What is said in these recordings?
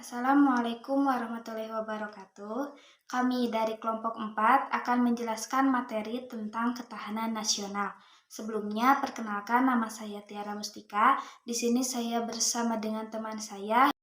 Assalamualaikum warahmatullahi wabarakatuh. Kami dari kelompok 4 akan menjelaskan materi tentang ketahanan nasional. Sebelumnya, perkenalkan nama saya Tiara Mustika. Di sini saya bersama dengan teman saya.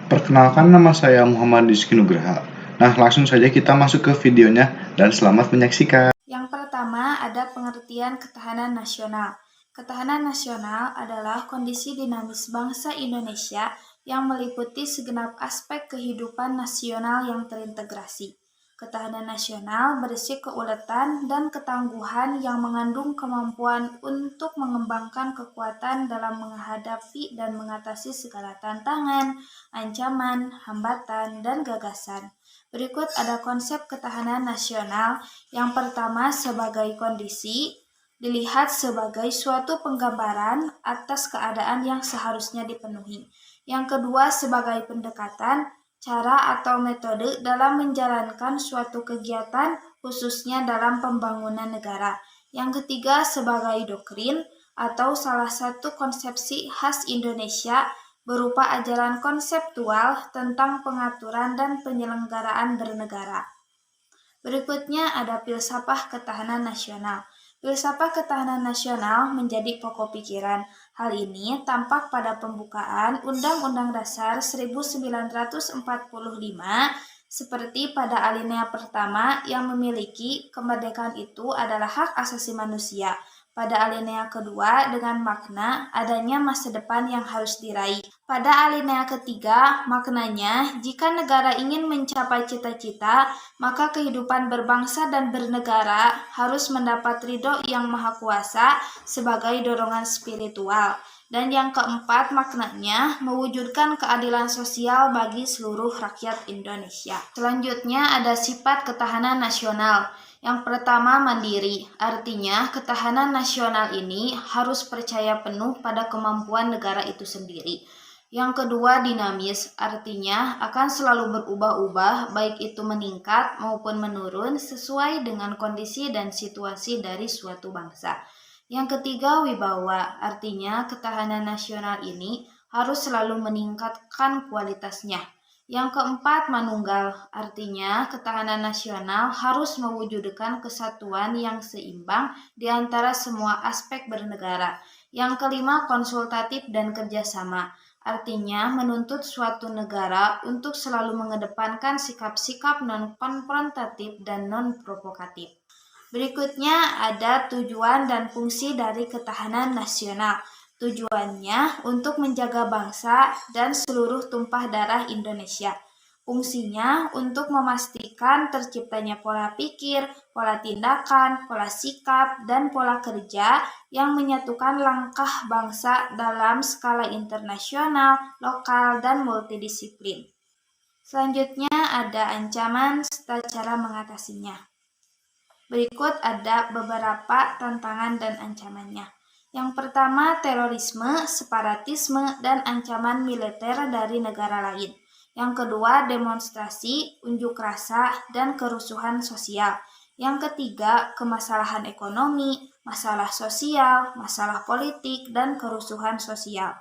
Perkenalkan, nama saya Muhammad Rizky Nugraha. Nah, langsung saja kita masuk ke videonya dan selamat menyaksikan. Yang pertama ada pengertian ketahanan nasional. Ketahanan nasional adalah kondisi dinamis bangsa Indonesia yang meliputi segenap aspek kehidupan nasional yang terintegrasi. Ketahanan nasional berisi keuletan dan ketangguhan yang mengandung kemampuan untuk mengembangkan kekuatan dalam menghadapi dan mengatasi segala tantangan, ancaman, hambatan, dan gagasan. Berikut ada konsep ketahanan nasional. Yang pertama, sebagai kondisi, dilihat sebagai suatu penggambaran atas keadaan yang seharusnya dipenuhi. Yang kedua, sebagai pendekatan, cara atau metode dalam menjalankan suatu kegiatan, khususnya dalam pembangunan negara. Yang ketiga, sebagai doktrin atau salah satu konsepsi khas Indonesia berupa ajaran konseptual tentang pengaturan dan penyelenggaraan bernegara. Berikutnya ada filsafat ketahanan nasional. Filsafat ketahanan nasional menjadi pokok pikiran. Hal ini tampak pada pembukaan Undang-Undang Dasar 1945 seperti pada alinea pertama yang memiliki kemerdekaan itu adalah hak asasi manusia. Pada alinea kedua dengan makna adanya masa depan yang harus diraih. Pada alinea ketiga, maknanya jika negara ingin mencapai cita-cita, maka kehidupan berbangsa dan bernegara harus mendapat ridho yang maha kuasa sebagai dorongan spiritual. Dan yang keempat, maknanya mewujudkan keadilan sosial bagi seluruh rakyat Indonesia. Selanjutnya ada sifat ketahanan nasional. Yang pertama, mandiri. Artinya, ketahanan nasional ini harus percaya penuh pada kemampuan negara itu sendiri. Yang kedua, dinamis. Artinya, akan selalu berubah-ubah, baik itu meningkat maupun menurun sesuai dengan kondisi dan situasi dari suatu bangsa. Yang ketiga, wibawa. Artinya, ketahanan nasional ini harus selalu meningkatkan kualitasnya. Yang keempat, manunggal. Artinya, ketahanan nasional harus mewujudkan kesatuan yang seimbang di antara semua aspek bernegara. Yang kelima, konsultatif dan kerjasama. Artinya, menuntut suatu negara untuk selalu mengedepankan sikap-sikap non-konfrontatif dan non-provokatif. Berikutnya ada tujuan dan fungsi dari ketahanan nasional. Tujuannya untuk menjaga bangsa dan seluruh tumpah darah Indonesia. Fungsinya untuk memastikan terciptanya pola pikir, pola tindakan, pola sikap, dan pola kerja yang menyatukan langkah bangsa dalam skala internasional, lokal, dan multidisiplin. Selanjutnya ada ancaman serta cara mengatasinya. Berikut ada beberapa tantangan dan ancamannya. Yang pertama, terorisme, separatisme, dan ancaman militer dari negara lain. Yang kedua, demonstrasi, unjuk rasa, dan kerusuhan sosial. Yang ketiga, kemasalahan ekonomi, masalah sosial, masalah politik, dan kerusuhan sosial.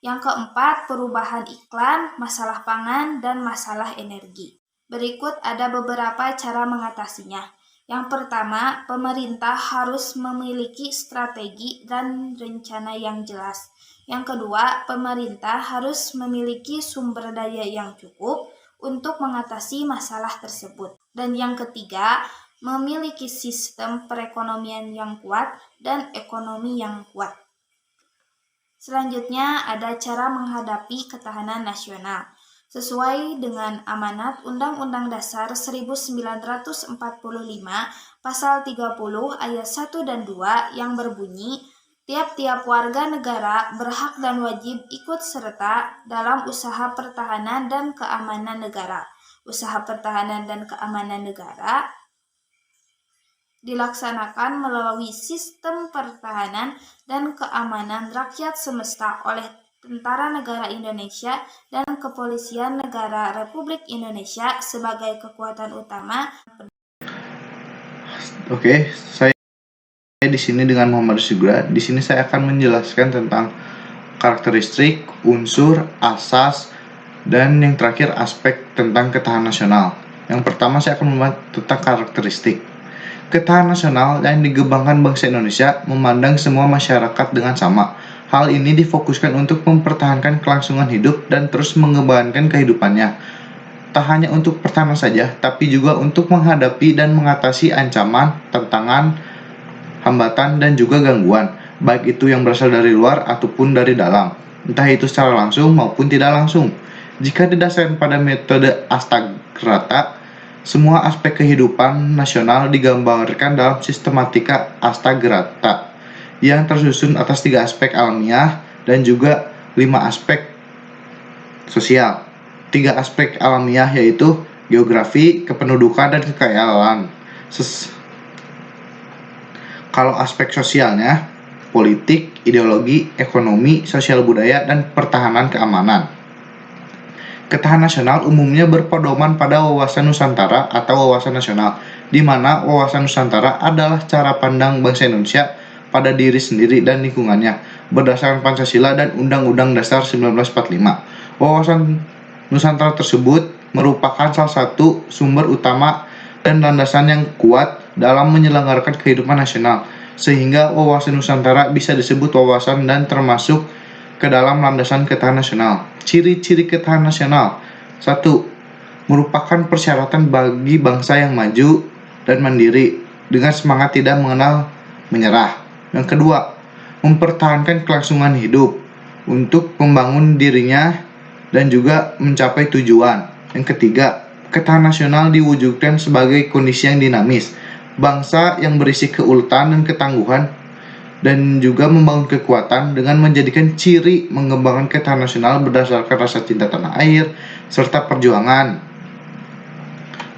Yang keempat, perubahan iklan, masalah pangan, dan masalah energi. Berikut ada beberapa cara mengatasinya. Yang pertama, pemerintah harus memiliki strategi dan rencana yang jelas. Yang kedua, pemerintah harus memiliki sumber daya yang cukup untuk mengatasi masalah tersebut. Dan yang ketiga, memiliki sistem perekonomian yang kuat dan ekonomi yang kuat. Selanjutnya ada cara menghadapi ketahanan nasional. Sesuai dengan amanat Undang-Undang Dasar 1945 Pasal 30 ayat 1 dan 2 yang berbunyi, tiap-tiap warga negara berhak dan wajib ikut serta dalam usaha pertahanan dan keamanan negara. Usaha pertahanan dan keamanan negara dilaksanakan melalui sistem pertahanan dan keamanan rakyat semesta oleh Tentara Negara Indonesia dan Kepolisian Negara Republik Indonesia sebagai kekuatan utama. Oke, saya di sini dengan Muhammad Sugra. Di sini saya akan menjelaskan tentang karakteristik, unsur, asas, Dan yang terakhir aspek tentang ketahanan nasional. Yang pertama saya akan membahas tentang karakteristik. Ketahanan nasional yang digebangkan bangsa Indonesia memandang semua masyarakat dengan sama. Hal ini difokuskan untuk mempertahankan kelangsungan hidup dan terus mengembangkan kehidupannya. Tak hanya untuk pertahanan saja, tapi juga untuk menghadapi dan mengatasi ancaman, tantangan, hambatan, dan juga gangguan, baik itu yang berasal dari luar ataupun dari dalam, entah itu secara langsung maupun tidak langsung. Jika didasarkan pada metode Astagrata, semua aspek kehidupan nasional digambarkan dalam sistematika Astagrata yang tersusun atas 3 aspek alamiah dan juga 5 aspek sosial. 3 aspek alamiah yaitu geografi, kependudukan, dan kekayaan. Kalau aspek sosialnya, politik, ideologi, ekonomi, sosial budaya, dan pertahanan keamanan. Ketahanan nasional umumnya berpedoman pada wawasan Nusantara atau wawasan nasional, di mana wawasan Nusantara adalah cara pandang bangsa Indonesia pada diri sendiri dan lingkungannya, berdasarkan Pancasila dan Undang-Undang Dasar 1945. Wawasan Nusantara tersebut merupakan salah satu sumber utama dan landasan yang kuat dalam menyelenggarakan kehidupan nasional, sehingga wawasan Nusantara bisa disebut wawasan dan termasuk ke dalam landasan ketahanan nasional. Ciri-ciri ketahanan nasional. 1. Merupakan persyaratan bagi bangsa yang maju dan mandiri dengan semangat tidak mengenal menyerah. Yang kedua, mempertahankan kelangsungan hidup untuk membangun dirinya dan juga mencapai tujuan. Yang ketiga, ketahanan nasional diwujudkan sebagai kondisi yang dinamis, bangsa yang berisi keuletan dan ketangguhan, dan juga membangun kekuatan dengan menjadikan ciri mengembangkan ketahanan nasional berdasarkan rasa cinta tanah air serta perjuangan.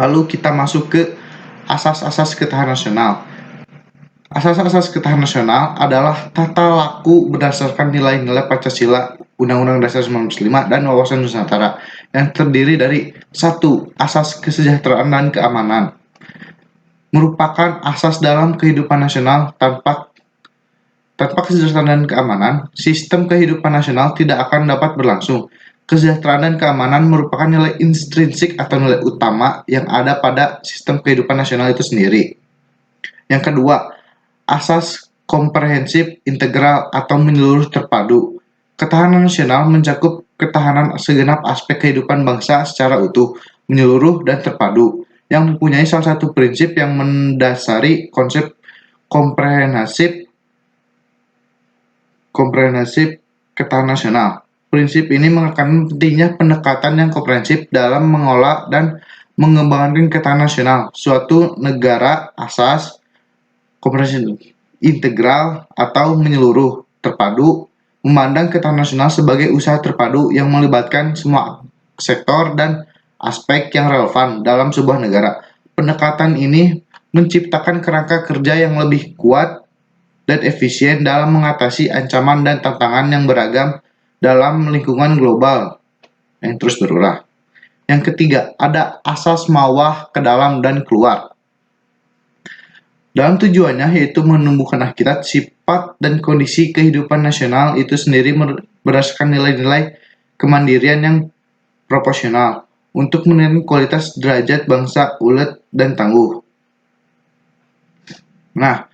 Lalu kita masuk ke asas-asas ketahanan nasional. Asas-asas ketahanan nasional adalah tata laku berdasarkan nilai-nilai Pancasila, Undang-Undang Dasar 1945, dan wawasan Nusantara yang terdiri dari 1. Asas kesejahteraan dan keamanan. Merupakan asas dalam kehidupan nasional. Tanpa kesejahteraan dan keamanan, sistem kehidupan nasional tidak akan dapat berlangsung. Kesejahteraan dan keamanan merupakan nilai intrinsik atau nilai utama yang ada pada sistem kehidupan nasional itu sendiri. Yang kedua, asas komprehensif, integral, atau menyeluruh terpadu. Ketahanan nasional mencakup ketahanan segenap aspek kehidupan bangsa secara utuh, menyeluruh, dan terpadu, yang mempunyai salah satu prinsip yang mendasari konsep komprehensif ketahanan nasional. Prinsip ini menekankan pentingnya pendekatan yang komprehensif dalam mengolah dan mengembangkan ketahanan nasional suatu negara. Asas komprehensif, integral, atau menyeluruh terpadu memandang ketahanan nasional sebagai usaha terpadu yang melibatkan semua sektor dan aspek yang relevan dalam sebuah negara. Pendekatan ini menciptakan kerangka kerja yang lebih kuat dan efisien dalam mengatasi ancaman dan tantangan yang beragam dalam lingkungan global yang terus berubah. Yang ketiga, ada asas mawah ke dalam dan keluar. Dalam tujuannya yaitu menumbuhkan akhirat, sifat dan kondisi kehidupan nasional itu sendiri berdasarkan nilai-nilai kemandirian yang proporsional untuk meningkatkan kualitas derajat bangsa ulet dan tangguh. Nah,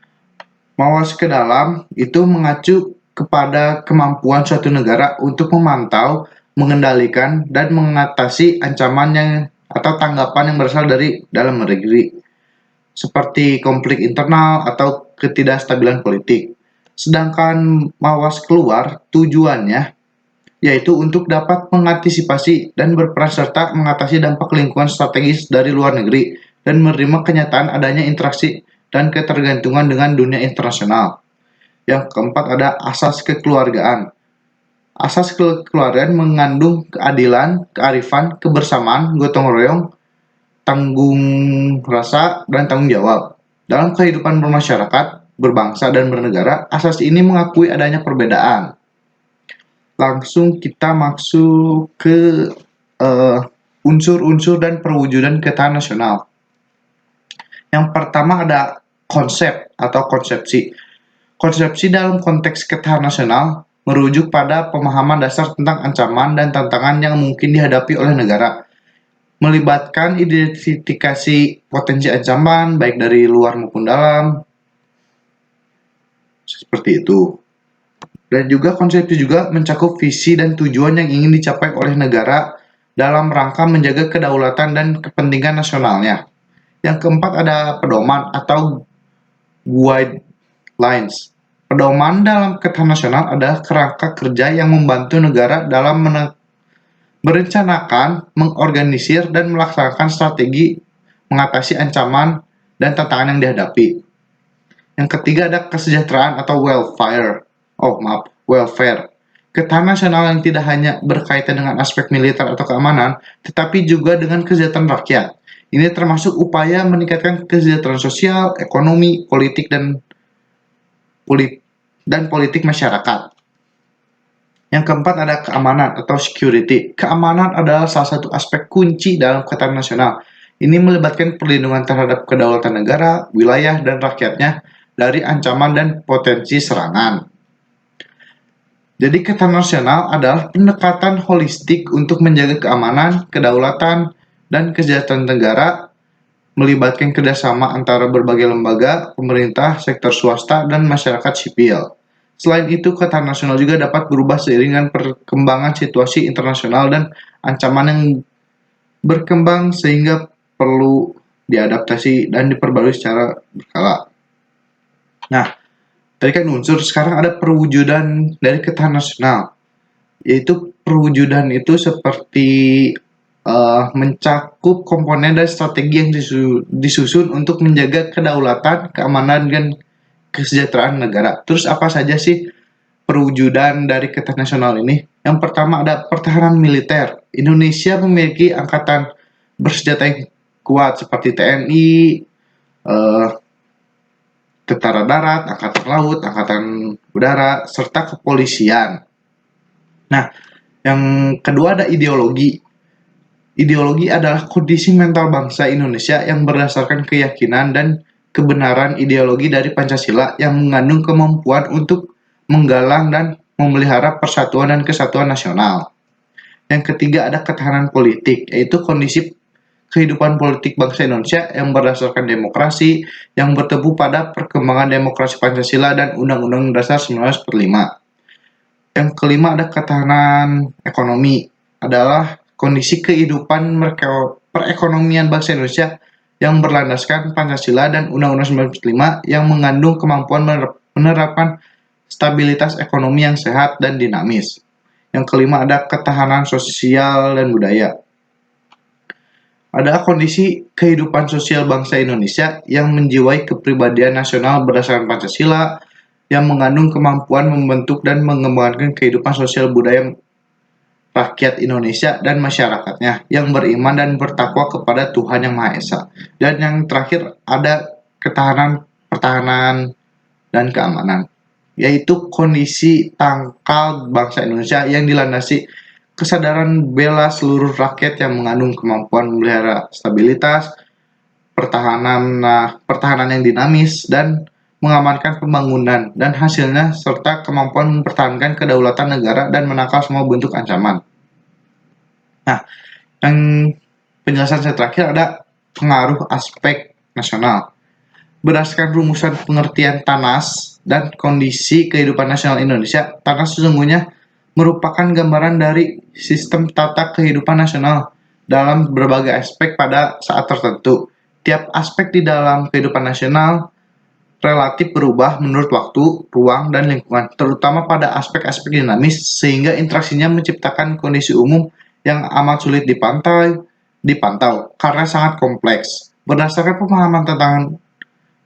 mawas ke dalam itu mengacu kepada kemampuan suatu negara untuk memantau, mengendalikan, dan mengatasi ancaman yang atau tanggapan yang berasal dari dalam negeri, seperti konflik internal atau ketidakstabilan politik. Sedangkan mawas keluar tujuannya yaitu untuk dapat mengantisipasi dan berperan serta mengatasi dampak lingkungan strategis dari luar negeri dan menerima kenyataan adanya interaksi dan ketergantungan dengan dunia internasional. Yang keempat ada asas kekeluargaan. Asas kekeluargaan mengandung keadilan, kearifan, kebersamaan, gotong royong, tanggung rasa, dan tanggung jawab. Dalam kehidupan bermasyarakat, berbangsa, dan bernegara, asas ini mengakui adanya perbedaan. Langsung kita masuk ke unsur-unsur dan perwujudan ketahanan nasional. Yang pertama ada konsep atau konsepsi. Konsepsi dalam konteks ketahanan nasional merujuk pada pemahaman dasar tentang ancaman dan tantangan yang mungkin dihadapi oleh negara, melibatkan identifikasi potensi ancaman baik dari luar maupun dalam, seperti itu. Dan juga konsep itu juga mencakup visi dan tujuan yang ingin dicapai oleh negara dalam rangka menjaga kedaulatan dan kepentingan nasionalnya. Yang keempat ada pedoman atau guidelines. Pedoman dalam ketahanan nasional adalah kerangka kerja yang membantu negara dalam merencanakan, mengorganisir, dan melaksanakan strategi mengatasi ancaman dan tantangan yang dihadapi. Yang ketiga ada kesejahteraan atau welfare. Ketahanan nasional yang tidak hanya berkaitan dengan aspek militer atau keamanan, tetapi juga dengan kesejahteraan rakyat. Ini termasuk upaya meningkatkan kesejahteraan sosial, ekonomi, politik, dan politik masyarakat. Yang keempat ada keamanan atau security. Keamanan adalah salah satu aspek kunci dalam ketahanan nasional. Ini melibatkan perlindungan terhadap kedaulatan negara, wilayah, dan rakyatnya dari ancaman dan potensi serangan. Jadi ketahanan nasional adalah pendekatan holistik untuk menjaga keamanan, kedaulatan, dan kesejahteraan negara, melibatkan kerjasama antara berbagai lembaga, pemerintah, sektor swasta, dan masyarakat sipil. Selain itu, ketahanan nasional juga dapat berubah seiring dengan perkembangan situasi internasional dan ancaman yang berkembang sehingga perlu diadaptasi dan diperbarui secara berkala. Nah, tadi kan unsur, sekarang ada perwujudan dari ketahanan nasional, yaitu perwujudan itu seperti mencakup komponen dan strategi yang disusun untuk menjaga kedaulatan, keamanan, dan kesejahteraan negara. Terus apa saja sih perwujudan dari ketahanan nasional ini? Yang pertama ada pertahanan militer. Indonesia memiliki angkatan bersenjata yang kuat seperti TNI, Tentara Darat, Angkatan Laut, Angkatan Udara, serta kepolisian. Nah, yang kedua ada ideologi. Ideologi adalah kondisi mental bangsa Indonesia yang berdasarkan keyakinan dan kebenaran ideologi dari Pancasila yang mengandung kemampuan untuk menggalang dan memelihara persatuan dan kesatuan nasional. Yang ketiga ada ketahanan politik, yaitu kondisi kehidupan politik bangsa Indonesia yang berdasarkan demokrasi yang bertumbuh pada perkembangan demokrasi Pancasila dan Undang-Undang Dasar 1945. Yang kelima ada ketahanan ekonomi, adalah kondisi kehidupan perekonomian bangsa Indonesia yang berlandaskan Pancasila dan Undang-Undang 1945 yang mengandung kemampuan menerapkan stabilitas ekonomi yang sehat dan dinamis. Yang kelima ada ketahanan sosial dan budaya. Ada kondisi kehidupan sosial bangsa Indonesia yang menjiwai kepribadian nasional berdasarkan Pancasila yang mengandung kemampuan membentuk dan mengembangkan kehidupan sosial budaya rakyat Indonesia dan masyarakatnya yang beriman dan bertakwa kepada Tuhan Yang Maha Esa. Dan yang terakhir ada pertahanan dan keamanan, yaitu kondisi tangkal bangsa Indonesia yang dilandasi kesadaran bela seluruh rakyat yang mengandung kemampuan memelihara stabilitas, pertahanan yang dinamis, dan mengamankan pembangunan dan hasilnya, serta kemampuan mempertahankan kedaulatan negara dan menangkal semua bentuk ancaman. Nah, yang penjelasan saya terakhir ada pengaruh aspek nasional. Berdasarkan rumusan pengertian TANAS dan kondisi kehidupan nasional Indonesia, TANAS sesungguhnya merupakan gambaran dari sistem tata kehidupan nasional dalam berbagai aspek pada saat tertentu. Tiap aspek di dalam kehidupan nasional relatif berubah menurut waktu, ruang, dan lingkungan, terutama pada aspek-aspek dinamis, sehingga interaksinya menciptakan kondisi umum yang amat sulit dipantau karena sangat kompleks. Berdasarkan pemahaman tentang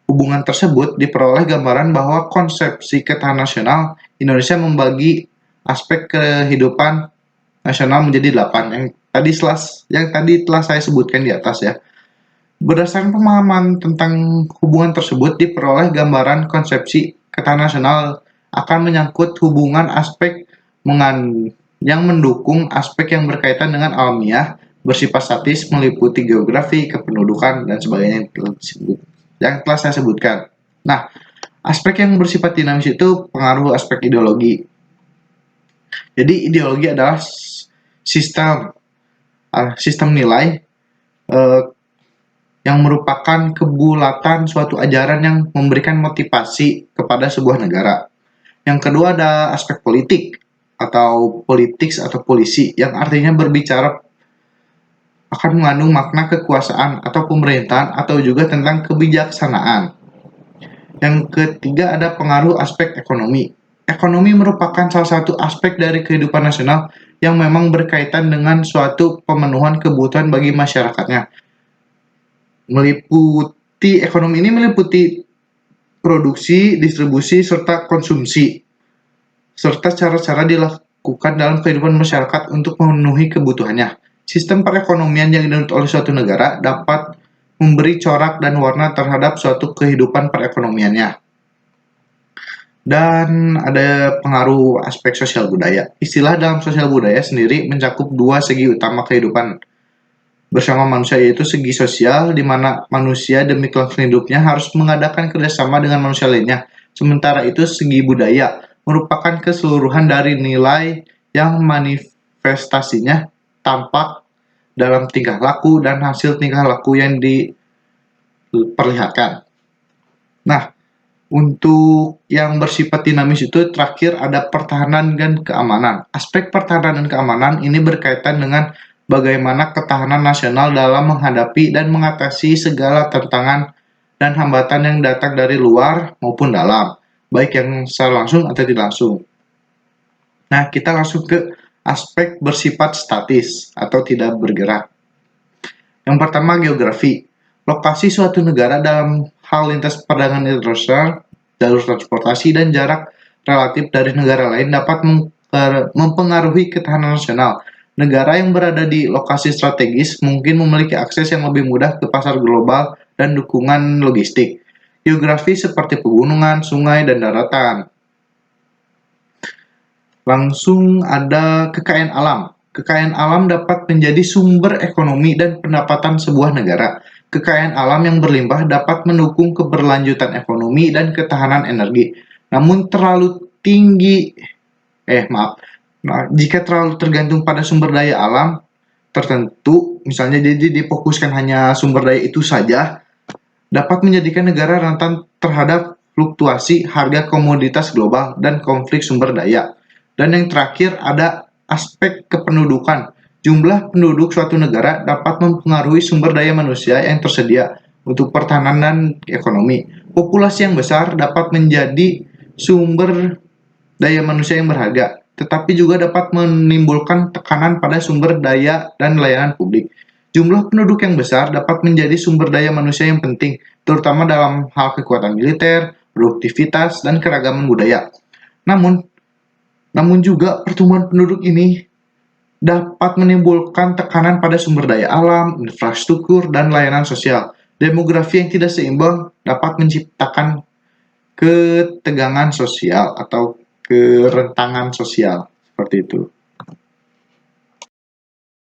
hubungan tersebut, diperoleh gambaran bahwa konsepsi ketahanan nasional Indonesia membagi aspek kehidupan nasional menjadi 8 yang tadi telah saya sebutkan di atas ya. Berdasarkan pemahaman tentang hubungan tersebut, diperoleh gambaran konsepsi ketahanan nasional akan menyangkut hubungan aspek yang mendukung aspek yang berkaitan dengan alamiah, bersifat statis, meliputi geografi, kependudukan, dan sebagainya yang telah saya sebutkan. Nah, aspek yang bersifat dinamis itu pengaruh aspek ideologi. Jadi ideologi adalah sistem nilai yang merupakan kebulatan suatu ajaran yang memberikan motivasi kepada sebuah negara. Yang kedua ada aspek politik atau politics atau polisi yang artinya berbicara akan mengandung makna kekuasaan atau pemerintahan atau juga tentang kebijaksanaan. Yang ketiga ada pengaruh aspek ekonomi. Ekonomi merupakan salah satu aspek dari kehidupan nasional yang memang berkaitan dengan suatu pemenuhan kebutuhan bagi masyarakatnya. Ekonomi ini meliputi produksi, distribusi, serta konsumsi, serta cara-cara dilakukan dalam kehidupan masyarakat untuk memenuhi kebutuhannya. Sistem perekonomian yang dianut oleh suatu negara dapat memberi corak dan warna terhadap suatu kehidupan perekonomiannya. Dan ada pengaruh aspek sosial budaya. Istilah dalam sosial budaya sendiri mencakup dua segi utama kehidupan bersama manusia, yaitu segi sosial, di mana manusia demi kelangsungan hidupnya harus mengadakan kerjasama dengan manusia lainnya. Sementara itu segi budaya merupakan keseluruhan dari nilai yang manifestasinya tampak dalam tingkah laku dan hasil tingkah laku yang diperlihatkan. Nah, untuk yang bersifat dinamis itu terakhir ada pertahanan dan keamanan. Aspek pertahanan dan keamanan ini berkaitan dengan bagaimana ketahanan nasional dalam menghadapi dan mengatasi segala tantangan dan hambatan yang datang dari luar maupun dalam, baik yang secara langsung atau tidak langsung. Nah, kita langsung ke aspek bersifat statis atau tidak bergerak. Yang pertama, geografi. Lokasi suatu negara dalam hal lintas perdagangan internasional, jalur transportasi, dan jarak relatif dari negara lain dapat mempengaruhi ketahanan nasional. Negara yang berada di lokasi strategis mungkin memiliki akses yang lebih mudah ke pasar global dan dukungan logistik. Geografi seperti pegunungan, sungai, dan daratan. Langsung ada kekayaan alam. Kekayaan alam dapat menjadi sumber ekonomi dan pendapatan sebuah negara. Kekayaan alam yang berlimpah dapat mendukung keberlanjutan ekonomi dan ketahanan energi. Namun jika terlalu tergantung pada sumber daya alam tertentu, misalnya jadi difokuskan hanya sumber daya itu saja, dapat menjadikan negara rentan terhadap fluktuasi harga komoditas global dan konflik sumber daya. Dan yang terakhir ada aspek kependudukan. Jumlah penduduk suatu negara dapat mempengaruhi sumber daya manusia yang tersedia untuk pertahanan dan ekonomi. Populasi yang besar dapat menjadi sumber daya manusia yang berharga, tetapi juga dapat menimbulkan tekanan pada sumber daya dan layanan publik. Jumlah penduduk yang besar dapat menjadi sumber daya manusia yang penting, terutama dalam hal kekuatan militer, produktivitas, dan keragaman budaya. Namun juga pertumbuhan penduduk ini dapat menimbulkan tekanan pada sumber daya alam, infrastruktur, dan layanan sosial. Demografi yang tidak seimbang dapat menciptakan ketegangan sosial atau kerentangan sosial, seperti itu.